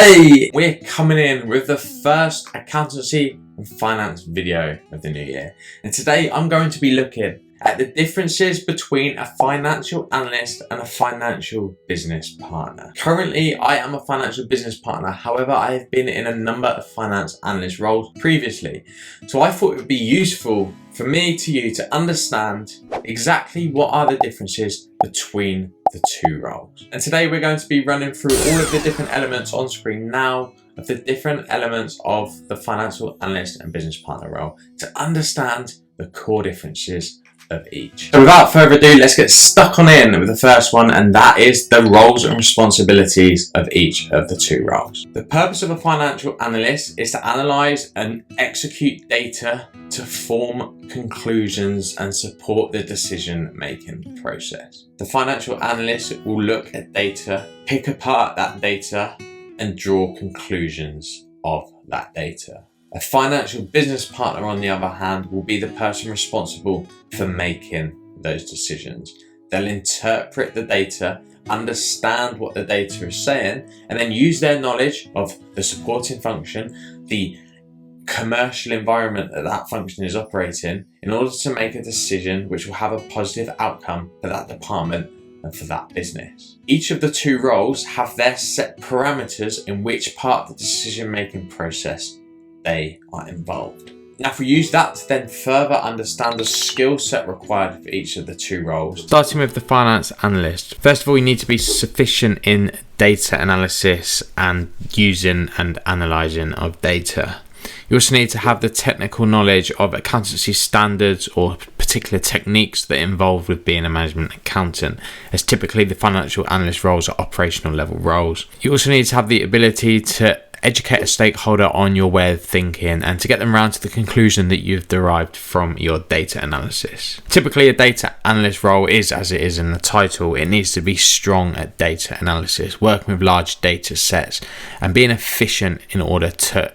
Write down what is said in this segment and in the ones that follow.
Hey, we're coming in with the first accountancy and finance video of the new year. And today I'm going to be looking at the differences between a financial analyst and a financial business partner. Currently, I am a financial business partner. However, I have been in a number of finance analyst roles previously. So I thought it would be useful for me to you to understand exactly what are the differences between the two roles. And today we're going to be running through all of the different elements on screen now of the different elements of the financial analyst and business partner role to understand the core differences of each. So without further ado, let's get stuck on in with the first one, and that is the roles and responsibilities of each of the two roles. The purpose of a financial analyst is to analyze and execute data to form conclusions and support the decision-making process. The financial analyst will look at data, pick apart that data, and draw conclusions of that data. A financial business partner, on the other hand, will be the person responsible for making those decisions. They'll interpret the data, understand what the data is saying, and then use their knowledge of the supporting function, the commercial environment that that function is operating, in order to make a decision which will have a positive outcome for that department and for that business. Each of the two roles have their set parameters in which part of the decision-making process they are involved. Now, if we use that to then further understand the skill set required for each of the two roles. Starting with the finance analyst. First of all, you need to be sufficient in data analysis and using and analysing of data. You also need to have the technical knowledge of accountancy standards or particular techniques that are involved with being a management accountant, as typically the financial analyst roles are operational level roles. You also need to have the ability to educate a stakeholder on your way of thinking and to get them around to the conclusion that you've derived from your data analysis. Typically, a data analyst role is, as it is in the title, it needs to be strong at data analysis, working with large data sets and being efficient in order to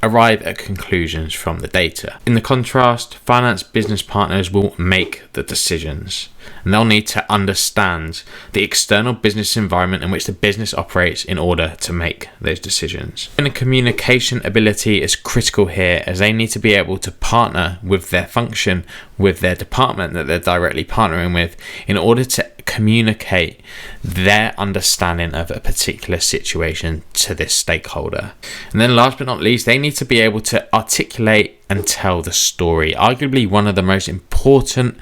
arrive at conclusions from the data. In the contrast, finance business partners will make the decisions, and they'll need to understand the external business environment in which the business operates in order to make those decisions. And the communication ability is critical here, as they need to be able to partner with their function, with their department that they're directly partnering with, in order to communicate their understanding of a particular situation to this stakeholder. And then last but not least, they need to be able to articulate and tell the story. Arguably one of the most important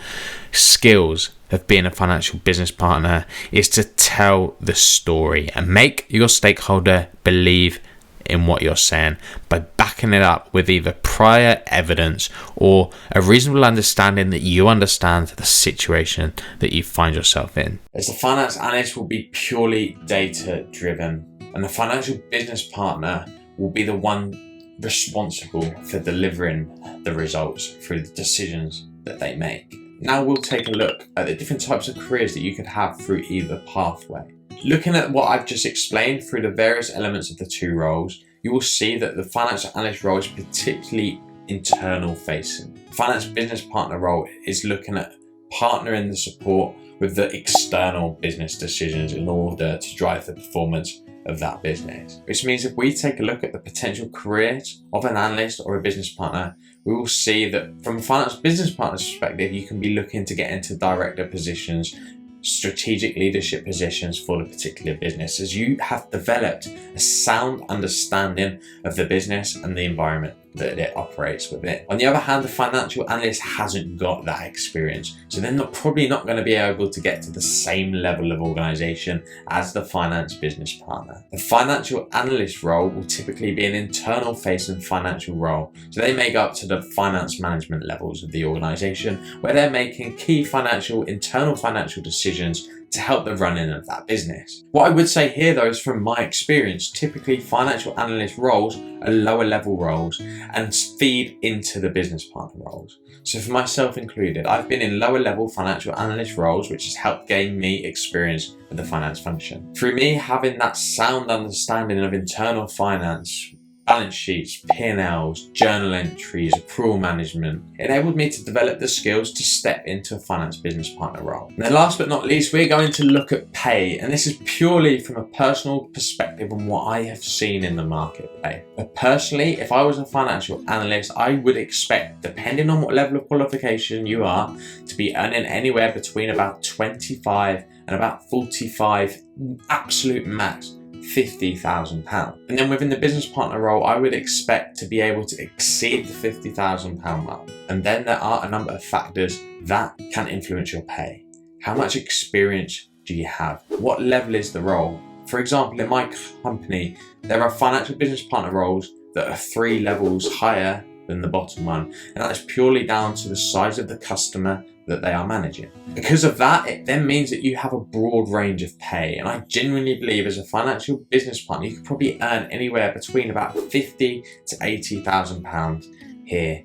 skills of being a financial business partner is to tell the story and make your stakeholder believe in what you're saying by backing it up with either prior evidence or a reasonable understanding that you understand the situation that you find yourself in. As the finance analyst will be purely data driven, and the financial business partner will be the one responsible for delivering the results through the decisions that they make. Now we'll take a look at the different types of careers that you could have through either pathway. Looking at what I've just explained through the various elements of the two roles, you will see that the financial analyst role is particularly internal facing. The finance business partner role is looking at partnering the support with the external business decisions in order to drive the performance of that business. Which means if we take a look at the potential careers of an analyst or a business partner, we will see that from a finance business partner's perspective, you can be looking to get into director positions, strategic leadership positions for the particular business, as you have developed a sound understanding of the business and the environment that it operates within. On the other hand, the financial analyst hasn't got that experience, so they're probably not going to be able to get to the same level of organization as the finance business partner. The financial analyst role will typically be an internal facing financial role, so they may go up to the finance management levels of the organization, where they're making key internal financial decisions to help the running of that business. What I would say here though is, from my experience, typically financial analyst roles are lower level roles and feed into the business partner roles. So for myself included, I've been in lower level financial analyst roles, which has helped gain me experience with the finance function. Through me having that sound understanding of internal finance balance sheets, P&Ls, journal entries, accrual management. It enabled me to develop the skills to step into a finance business partner role. And then last but not least, we're going to look at pay. And this is purely from a personal perspective on what I have seen in the market pay. But personally, if I was a financial analyst, I would expect, depending on what level of qualification you are, to be earning anywhere between about 25 and about 45, absolute max, £50,000. And then within the business partner role, I would expect to be able to exceed the £50,000 mark. And then there are a number of factors that can influence your pay. How much experience do you have? What level is the role? For example, in my company, there are financial business partner roles that are 3 levels higher than the bottom one. And that is purely down to the size of the customer that they are managing. Because of that, it then means that you have a broad range of pay. And I genuinely believe as a financial business partner, you could probably earn anywhere between about £50,000 to £80,000 here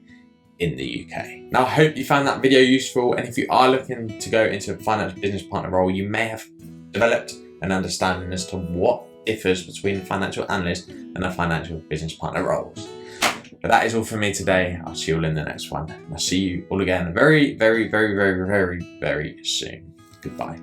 in the UK. Now, I hope you found that video useful. And if you are looking to go into a financial business partner role, you may have developed an understanding as to what differs between a financial analyst and a financial business partner roles. But that is all for me today. I'll see you all in the next one. And I'll see you all again very, very, very, very, very, very soon. Goodbye.